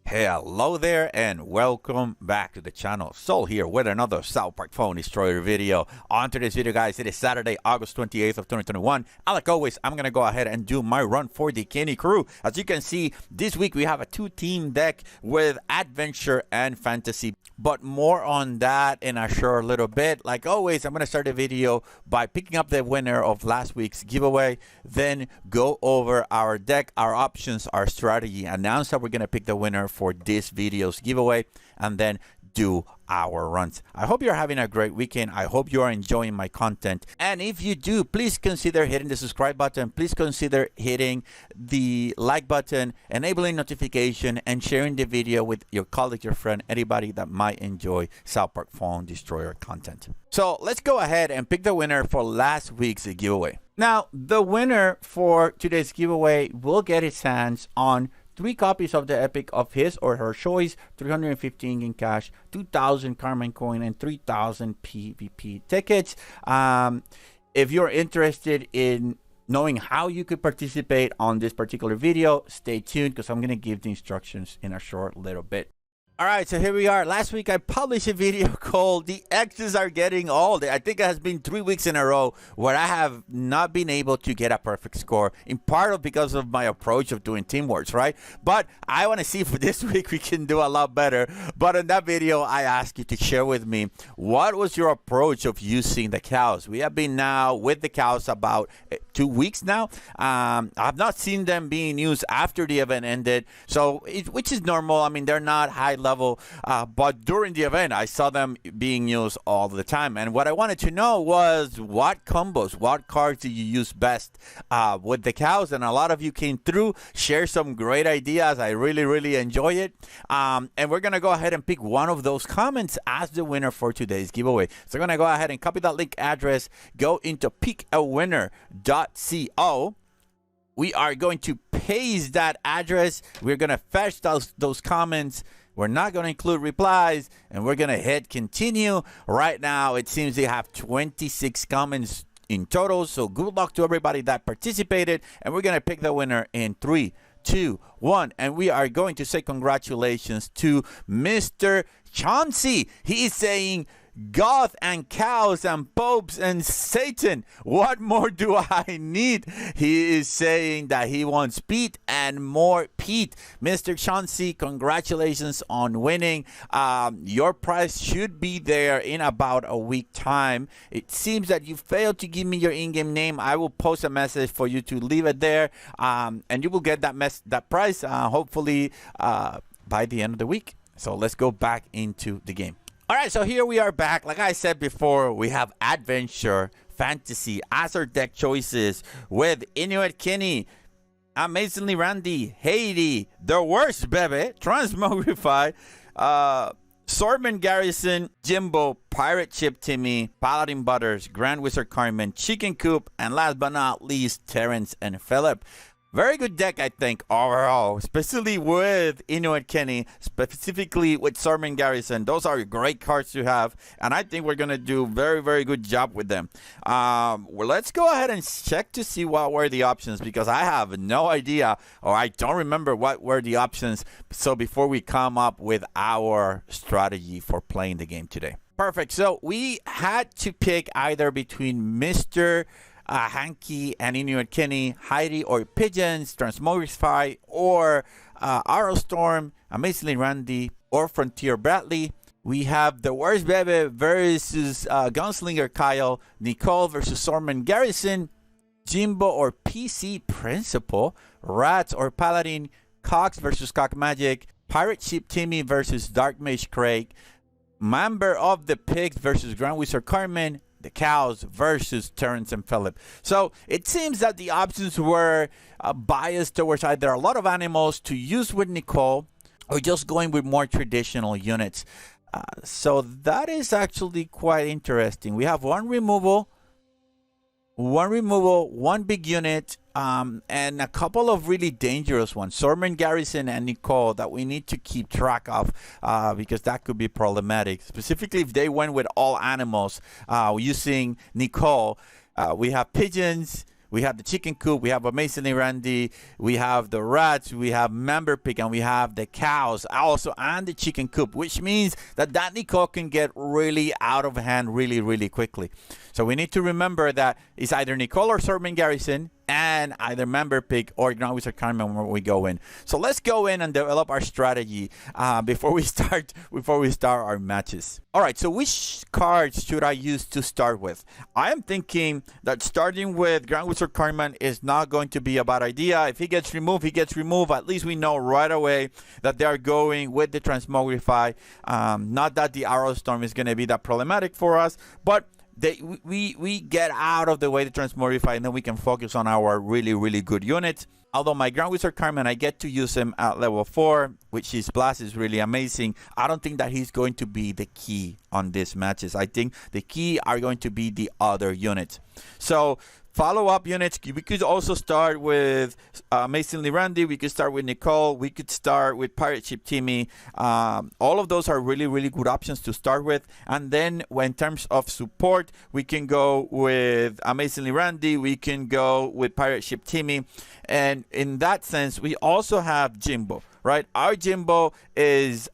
Hello there and welcome back to the channel. Sol here with another South Park Phone Destroyer video. On today's video, guys, it is Saturday, August 28th of 2021. And like always, I'm going to go ahead and do my run for the Kenny crew. As you can see, this week we have a two-team deck with Adventure and Fantasy. But more on that in a short little bit. Like always, I'm going to start the video by picking up the winner of last week's giveaway. Then go over our deck, our options, our strategy. Announce that we're going to pick the winner for this video's giveaway. And then do our runs. I hope you're having a great weekend. I hope you are enjoying my content. And if you do, please consider hitting the subscribe button. Please consider hitting the like button, enabling notification, and sharing the video with your colleague, your friend, anybody that might enjoy South Park Phone Destroyer content. So let's go ahead and pick the winner for last week's giveaway. Now, the winner for today's giveaway will get his hands on 3 copies of the Epic of his or her choice, 315 in cash, 2,000 Cartman coin, and 3,000 PvP tickets. If you're interested in knowing how you could participate on this particular video, stay tuned because I'm going to give the instructions in a short little bit. Alright, so here we are. Last week I published a video called The X's Are Getting Old. I think it has been 3 weeks in a row where I have not been able to get a perfect score, in part of because of my approach of doing teamworks, right? But I want to see if this week we can do a lot better. But in that video, I asked you to share with me what was your approach of using the cows. We have been now with the cows about 2 weeks now. I've not seen them being used after the event ended, so which is normal. I mean, they're not high level, but during the event I saw them being used all the time. And what I wanted to know was what combos, what cards do you use best with the cows? And a lot of you came through, share some great ideas. I really enjoy it, and we're gonna go ahead and pick one of those comments as the winner for today's giveaway. So I'm gonna go ahead and copy that link address, go into pickawinner.co. We are going to paste that address. We're gonna fetch those comments. We're not going to include replies, and we're going to hit continue. Right now, it seems they have 26 comments in total, so good luck to everybody that participated, and we're going to pick the winner in 3, 2, 1, and we are going to say congratulations to Mr. Chauncey. He is saying, Goth and cows and popes and Satan, what more do I need? He is saying that he wants Pete and more Pete. Mr. Chauncey, congratulations on winning. Your prize should be there in about a week time. It seems that you failed to give me your in-game name. I will post a message for you to leave it there, and you will get that prize hopefully by the end of the week. So let's go back into the game. Alright, so here we are back. Like I said before, we have Adventure, Fantasy as our deck choices with Inuit Kenny, Amazingly Randy, Haiti, The Worst Bebe, Transmogrify, Swordman Garrison, Jimbo, Pirate Ship Timmy, Paladin Butters, Grand Wizard Cartman, Chicken Coop, and last but not least, Terrence and Philip. Very good deck, I think, overall, especially with Inuit Kenny, specifically with Swordman Garrison. Those are great cards to have, and I think we're going to do very good job with them. Well, let's go ahead and check to see what were the options, because I have no idea, or I don't remember what were the options, so before we come up with our strategy for playing the game today. Perfect. So we had to pick either between Mr. Hanky and Inuit Kenny, Heidi or Pigeons, Transmogrify or Arrowstorm, Amazingly Randy or Frontier Bradley. We have The Worst Bebe versus Gunslinger Kyle, Nicole versus Swordman Garrison, Jimbo or PC Principal, Rats or Paladin, Cox versus Cock Magic, Pirate Ship Timmy versus Dark Mage Craig, Member of the Pigs versus Grand Wizard Cartman, the cows versus Terrence and Philip. So it seems that the options were biased towards either a lot of animals to use with Nicole or just going with more traditional units. So that is actually quite interesting. We have one removal, one big unit, and a couple of really dangerous ones, Swordman Garrison and Nicole, that we need to keep track of because that could be problematic, specifically if they went with all animals using Nicole. We have pigeons, We have the chicken coop, we have Amazingly Randy, we have the rats, we have Member Pig, and we have the cows also, and the chicken coop, which means that Nicole can get really out of hand really quickly. So we need to remember that it's either Nicole or Sortman Garrison, and either Member Pig or Grand Wizard Cartman when we go in. So let's go in and develop our strategy before we start our matches. All right, so which cards should I use to start with? I am thinking that starting with Grand Wizard Cartman is not going to be a bad idea. If he gets removed, he gets removed. At least we know right away that they are going with the Transmogrify. Not that the Arrow Storm is going to be that problematic for us, but we get out of the way the Transmogrify, and then we can focus on our really good units. Although my Grand Wizard Cartman, I get to use him at level 4, which his blast is really amazing. I don't think that he's going to be the key on these matches. I think the key are going to be the other units. So follow-up units, we could also start with Amazingly Randy. We could start with Nicole. We could start with Pirate Ship Timmy. All of those are really good options to start with. And then in terms of support, we can go with Amazingly Randy. We can go with Pirate Ship Timmy. And in that sense, we also have Jimbo, right? Our Jimbo is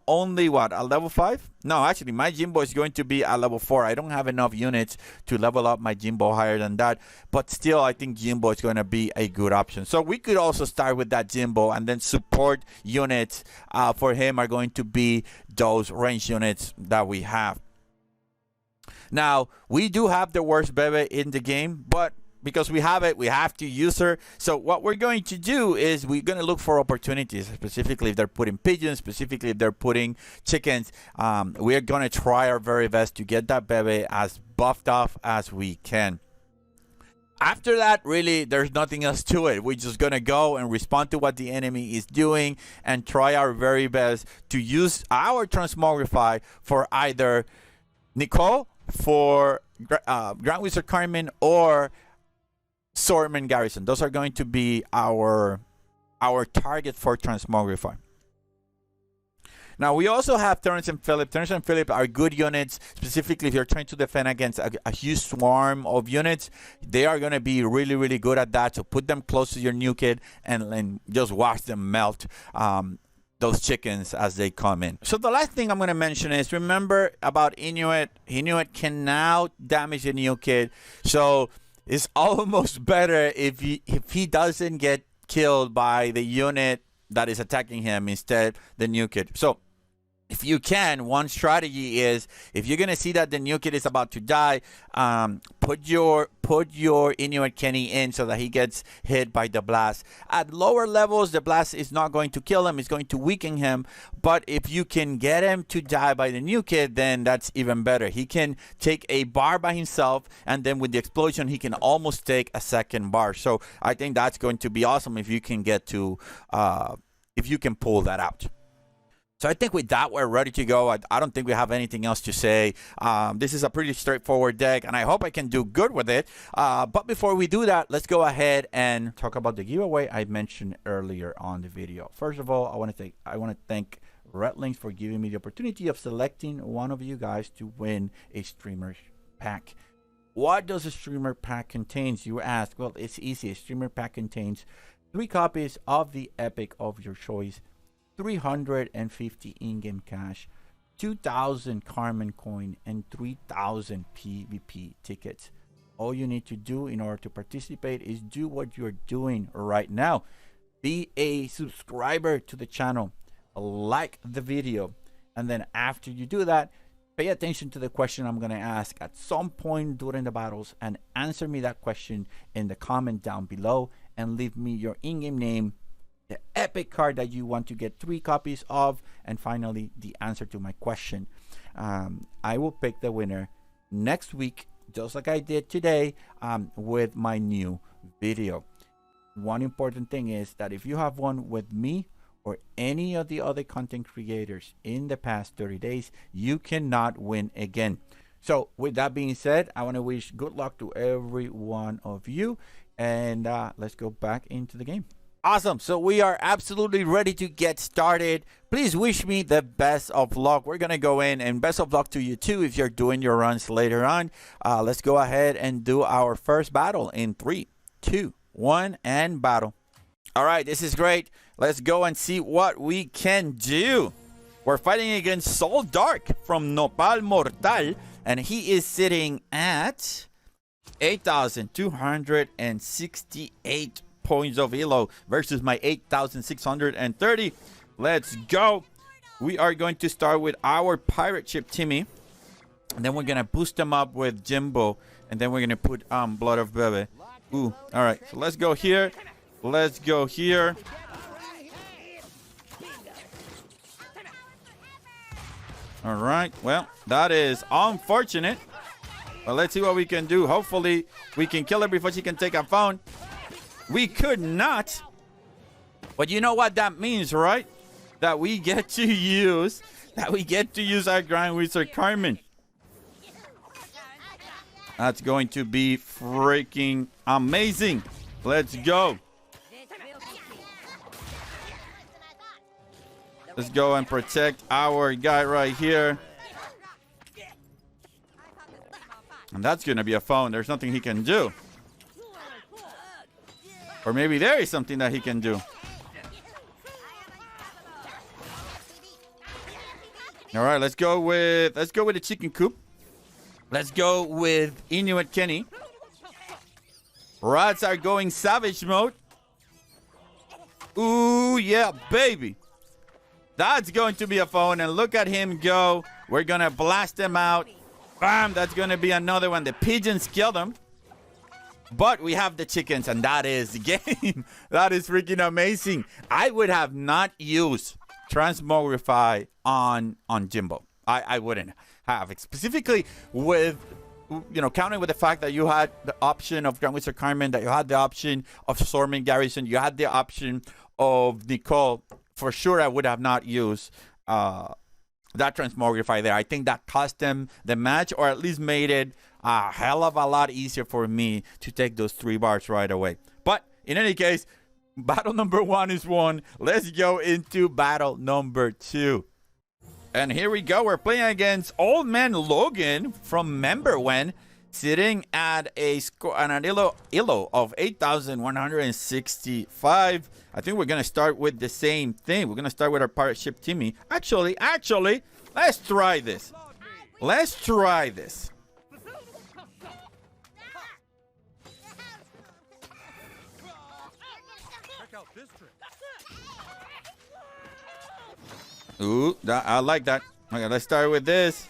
only what, a level 5? No, actually my Jimbo is going to be a level 4. I don't have enough units to level up my Jimbo higher than that, but still I think Jimbo is going to be a good option. So we could also start with that Jimbo, and then support units for him are going to be those range units that we have. Now we do have the worst Bebe in the game, but because we have it, we have to use her. So what we're going to do is we're going to look for opportunities, specifically if they're putting pigeons, specifically if they're putting chickens. We're going to try our very best to get that Bebe as buffed off as we can. After that, really, there's nothing else to it. We're just going to go and respond to what the enemy is doing and try our very best to use our Transmogrify for either Nicole, for Grand Wizard Cartman, or Sortman Garrison. Those are going to be our target for Transmogrify. Now we also have Terrence and Philip. Terrence and Philip are good units, specifically if you're trying to defend against a huge swarm of units. They are going to be really good at that. So put them close to your new kid and just watch them melt those chickens as they come in. So the last thing I'm going to mention is, remember about Inuit. Inuit can now damage the new kid. So it's almost better if he doesn't get killed by the unit that is attacking him, instead the new kid. So if you can, one strategy is, if you're gonna see that the new kid is about to die, put your Inuit Kenny in so that he gets hit by the blast. At lower levels, the blast is not going to kill him; it's going to weaken him. But if you can get him to die by the new kid, then that's even better. He can take a bar by himself, and then with the explosion, he can almost take a second bar. So I think that's going to be awesome if you can get to, if you can pull that out. So I think with that, we're ready to go. I don't think we have anything else to say. This is a pretty straightforward deck, and I hope I can do good with it. But before we do that, let's go ahead and talk about the giveaway I mentioned earlier on the video. First of all, I want to thank Red Links for giving me the opportunity of selecting one of you guys to win a streamer pack. What does a streamer pack contain, you ask? Well, it's easy. A streamer pack contains 3 copies of the epic of your choice, 350 in-game cash, 2,000 Cartman coin, and 3,000 PvP tickets. All you need to do in order to participate is do what you're doing right now. Be a subscriber to the channel, like the video, and then after you do that, pay attention to the question I'm going to ask at some point during the battles, and answer me that question in the comment down below, and leave me your in-game name, the epic card that you want to get 3 copies of, and finally the answer to my question. I will pick the winner next week, just like I did today, with my new video. One important thing is that if you have won with me or any of the other content creators in the past 30 days, you cannot win again. So with that being said, I want to wish good luck to every one of you, and let's go back into the game. Awesome. So we are absolutely ready to get started. Please wish me the best of luck. We're going to go in, and best of luck to you too if you're doing your runs later on. Let's go ahead and do our first battle in 3, 2, 1, and battle. All right, this is great. Let's go and see what we can do. We're fighting against Soul Dark from Nopal Mortal, and he is sitting at 8,268 points of elo versus my 8,630. Let's go. We are going to start with our pirate ship Timmy, and then we're gonna boost them up with Jimbo, and then we're gonna put Blood of Bebe. Ooh, all right. So let's go here. Let's go here. All right. Well, that is unfortunate. But let's see what we can do. Hopefully, we can kill her before she can take a phone. We could not. But you know what that means, right? That we get to use our Grand Wizard Cartman. That's going to be freaking amazing. Let's go. Let's go and protect our guy right here. And that's going to be a phone. There's nothing he can do. Or maybe there is something that he can do. All right, let's go with the chicken coop. Let's go with Inuit Kenny. Rats are going savage mode. Ooh, yeah, baby. That's going to be a phone, and look at him go. We're going to blast him out. Bam, that's going to be another one. The pigeons killed him. But we have the chickens, and that is the game. That is freaking amazing. I would have not used Transmogrify on Jimbo. I wouldn't have. Specifically with, counting with the fact that you had the option of Grand Wizard Cartman, that you had the option of Storming Garrison, you had the option of Nicole. For sure, I would have not used that Transmogrify there. I think that cost them the match, or at least made it a hell of a lot easier for me to take those 3 bars right away. But in any case, battle number 1 is won. Let's go into battle number 2. And here we go. We're playing against Old Man Logan from Memberwen, sitting at an elo of 8,165. I think we're going to start with the same thing. We're going to start with our pirate ship Timmy. Actually, let's try this. Let's try this. Ooh, I like that. Okay, let's start with this.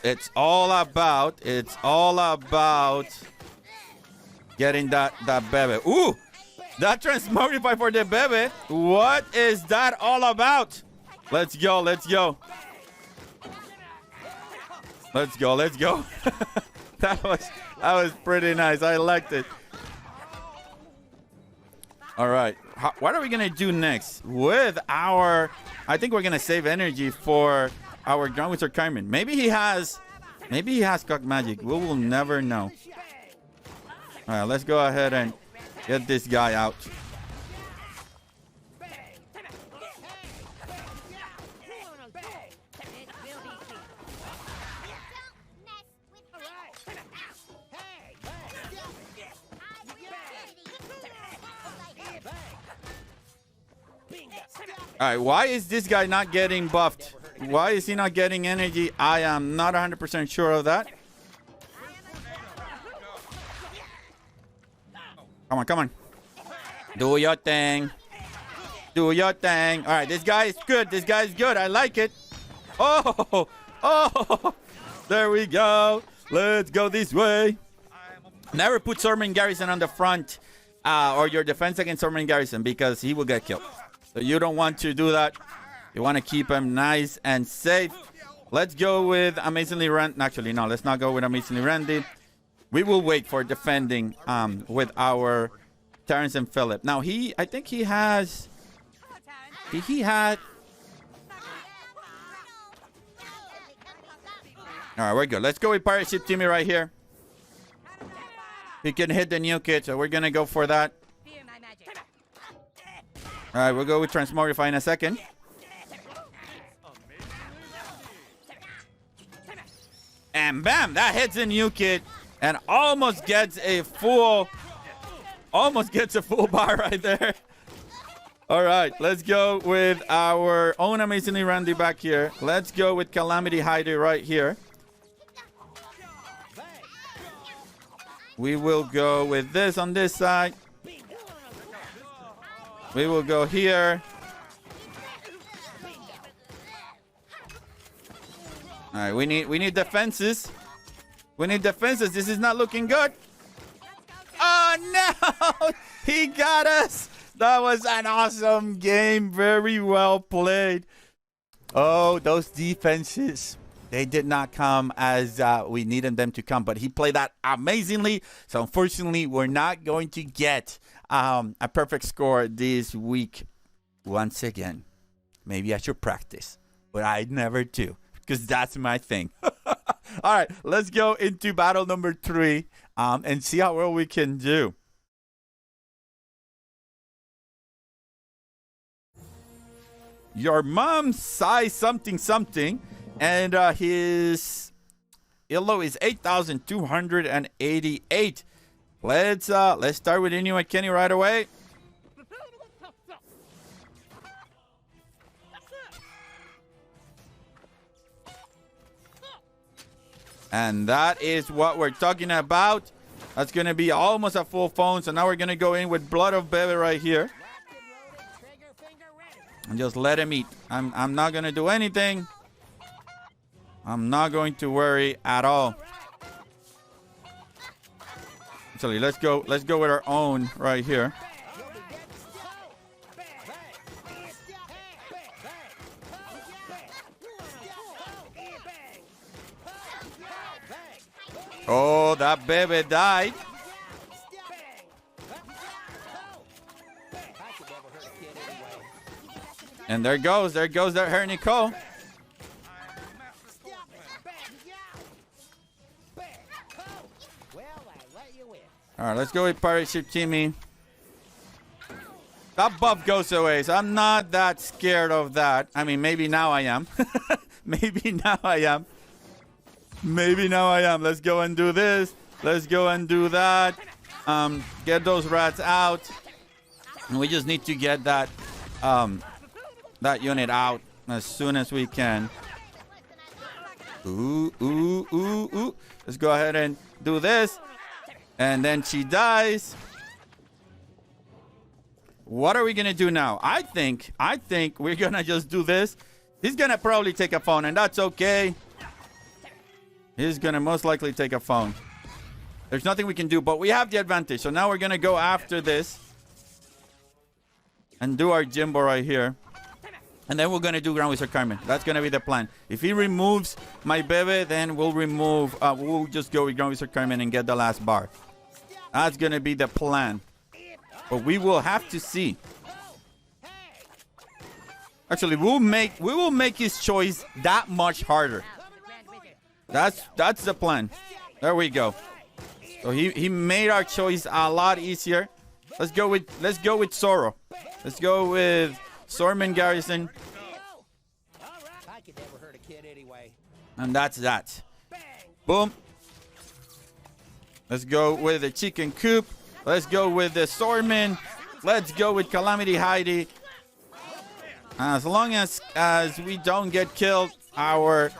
It's all about getting that Bebe. Ooh, that Transmogrify for the Bebe. What is that all about? Let's go. Let's go. That was pretty nice. I liked it. All right. What are we going to do next with our... I think we're going to save energy for our Grand Wizard Cartman. Maybe he has cock magic. We will never know. All right, let's go ahead and get this guy out. All right, why is this guy not getting buffed? Why is he not getting energy? I am not 100% sure of that. Come on. Do your thing. All right, this guy is good. I like it. Oh, there we go. Let's go this way. Never put Storming Garrison on the front or your defense against Storming Garrison, because he will get killed. So you don't want to do that. You want to keep him nice and safe. Let's go with Amazingly Randy. Actually, no, let's not go with Amazingly Randy. We will wait for defending with our Terrence and Philip. Now, I think he has... He had... All right, we're good. Let's go with Pirate Ship Timmy right here. he can hit the new kid, so we're gonna go for that. All right, we'll go with Transmogrify in a second. And bam, that hits the new kid and almost gets a full bar right there. All right, let's go with our own Amazingly Randy back here. Let's go with Calamity Heidi right here. We will go with this on this side. We will go here. All right, we need defenses. We need defenses. This is not looking good. Oh no! He got us. That was an awesome game. Very well played. Oh, those defenses. They did not come as we needed them to come. But he played that amazingly. So, unfortunately, we're not going to get a perfect score this week. Once again, maybe I should practice. But I never do. Because that's my thing. All right, let's go into battle number 3 and see how well we can do. Your mom's size something, and his elo is 8,288. Let's start with Inuit Kenny right away. And that is what we're talking about. That's going to be almost a full phone. So now we're going to go in with Blood of Bebe right here. And just let him eat. I'm not going to do anything. I'm not going to worry at all. Actually, let's go with our own right here. Oh, that Bebe died. And there goes that her Nicole. All right, let's go with Pirate Ship Timmy. That buff goes away, so I'm not that scared of that. I mean, maybe now I am. Maybe now I am. Let's go and do this. Let's go and do that. Get those rats out. And we just need to get that that unit out as soon as we can. Ooh. Let's go ahead and do this. And then she dies. What are we going to do now? I think we're going to just do this. He's going to probably take a phone, and that's okay. He's going to most likely take a phone. There's nothing we can do, but we have the advantage. So now we're going to go after this and do our Jimbo right here. And then we're going to do Grand Wizard Cartman. That's going to be the plan. If he removes my Bebe, then we'll just go with Grand Wizard Cartman and get the last bar. That's going to be the plan. But we will have to see. Actually, we will make his choice that much harder. That's the plan. There we go. So he made our choice a lot easier. Let's go with Zoro. Let's go with Sorman Garrison. And that's that. Boom. Let's go with the Chicken Coop. Let's go with the Sorman. Let's go with Calamity Heidi. As long as we don't get killed, our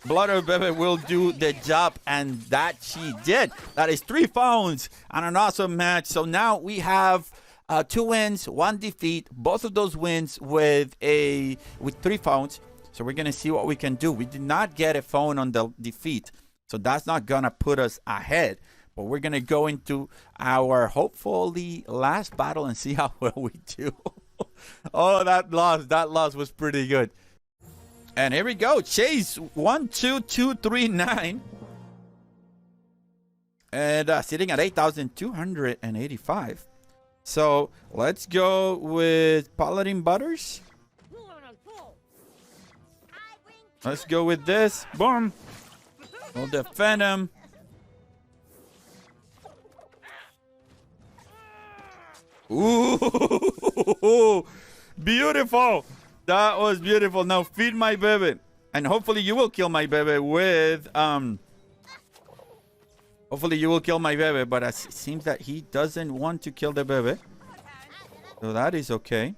Blood of Bebe will do the job, and that she did. That is 3 phones and an awesome match. So now we have 2 wins, 1 defeat. Both of those wins with 3 phones. So we're going to see what we can do. We did not get a phone on the defeat, so that's not going to put us ahead. But we're going to go into our hopefully last battle and see how well we do. Oh, that loss was pretty good. And here we go. Chase 12239. And sitting at 8,285. So let's go with Paladin Butters. Let's go with this. Boom. We'll defend him. Ooh, beautiful. That was beautiful. Now feed my Bebe. And hopefully you will kill my Bebe with, hopefully you will kill my Bebe, but it seems that he doesn't want to kill the Bebe. So that is okay.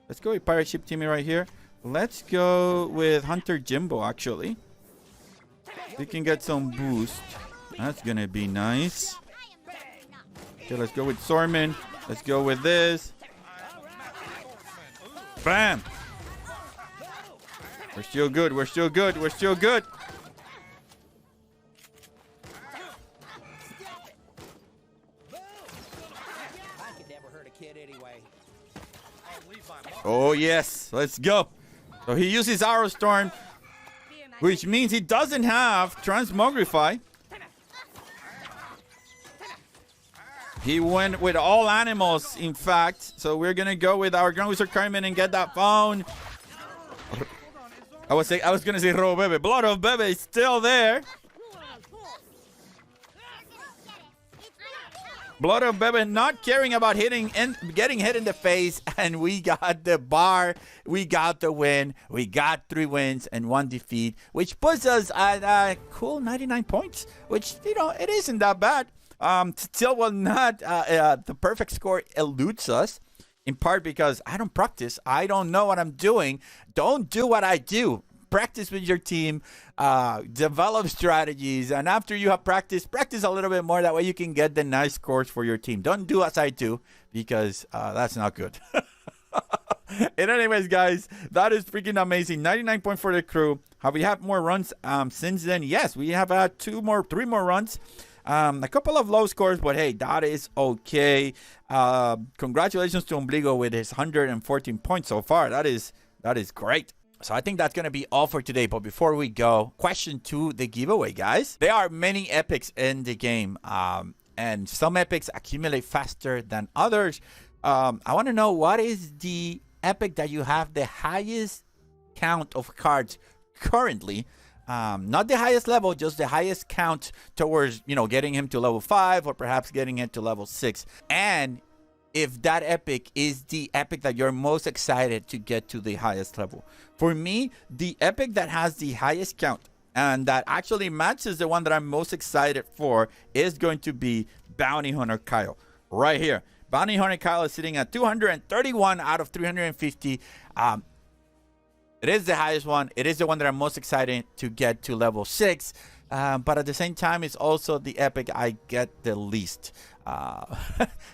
Let's go with Pirate Ship Timmy right here. Let's go with Hunter Jimbo, actually. We can get some boost. That's going to be nice. Okay, let's go with Sorman. Let's go with this. Bam! We're still good. We're still good. We're still good. Oh, yes. Let's go. So he uses Arrow Storm, which means he doesn't have Transmogrify. He went with all animals, in fact. So we're going to go with our Grand Wizard Cartman and get that phone. I was going to say Robo Bebe. Blood of Bebe is still there. Blood of Bebe not caring about hitting and getting hit in the face. And we got the bar. We got the win. We got 3 wins and 1 defeat, which puts us at a cool 99 points, which, you know, it isn't that bad. Still will not, the perfect score eludes us, in part because I don't practice. I don't know what I'm doing. Don't do what I do. Practice with your team, develop strategies, and after you have practice a little bit more. That way you can get the nice scores for your team. Don't do as I do, because that's not good. And anyways, guys, that is freaking amazing. 99 points for the crew. Have we had more runs since then? Yes, we have had 3 more runs. A couple of low scores, but hey, that is okay. Congratulations to Ombligo with his 114 points so far. That is great. So I think that's going to be all for today. But before we go, question 2, the giveaway, guys. There are many epics in the game, and some epics accumulate faster than others. I want to know, what is the epic that you have the highest count of cards currently? Not the highest level, just the highest count towards, you know, getting him to level 5 or perhaps getting it to level 6. And if that epic is the epic that you're most excited to get to the highest level. For me, the epic that has the highest count and that actually matches the one that I'm most excited for is going to be Bounty Hunter Kyle right here. Bounty Hunter Kyle is sitting at 231 out of 350. It is the highest one. It is the one that I'm most excited to get to level 6. But at the same time, it's also the epic I get the least.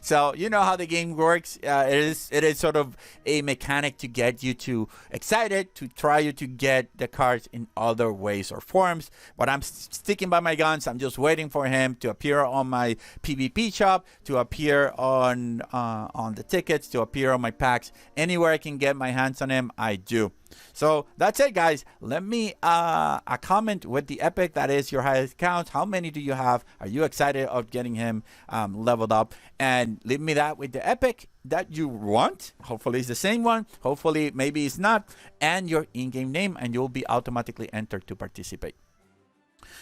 So you know how the game works. It is sort of a mechanic to get you to excited, to try you to get the cards in other ways or forms. But I'm sticking by my guns. I'm just waiting for him to appear on my PvP shop, to appear on the tickets, to appear on my packs. Anywhere I can get my hands on him, I do. So that's it, guys. Let me a comment with the epic that is your highest count. How many do you have? Are you excited of getting him leveled up? And leave me that with the epic that you want. Hopefully it's the same one. Hopefully maybe it's not. And your in-game name, and you'll be automatically entered to participate.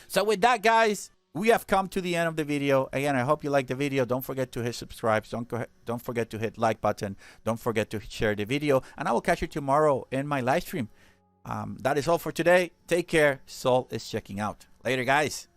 So with that, guys, we have come to the end of the video. Again, I hope you liked the video. Don't forget to hit subscribe. Don't forget to hit like button. Don't forget to share the video. And I will catch you tomorrow in my live stream. That is all for today. Take care. Sol is checking out. Later, guys.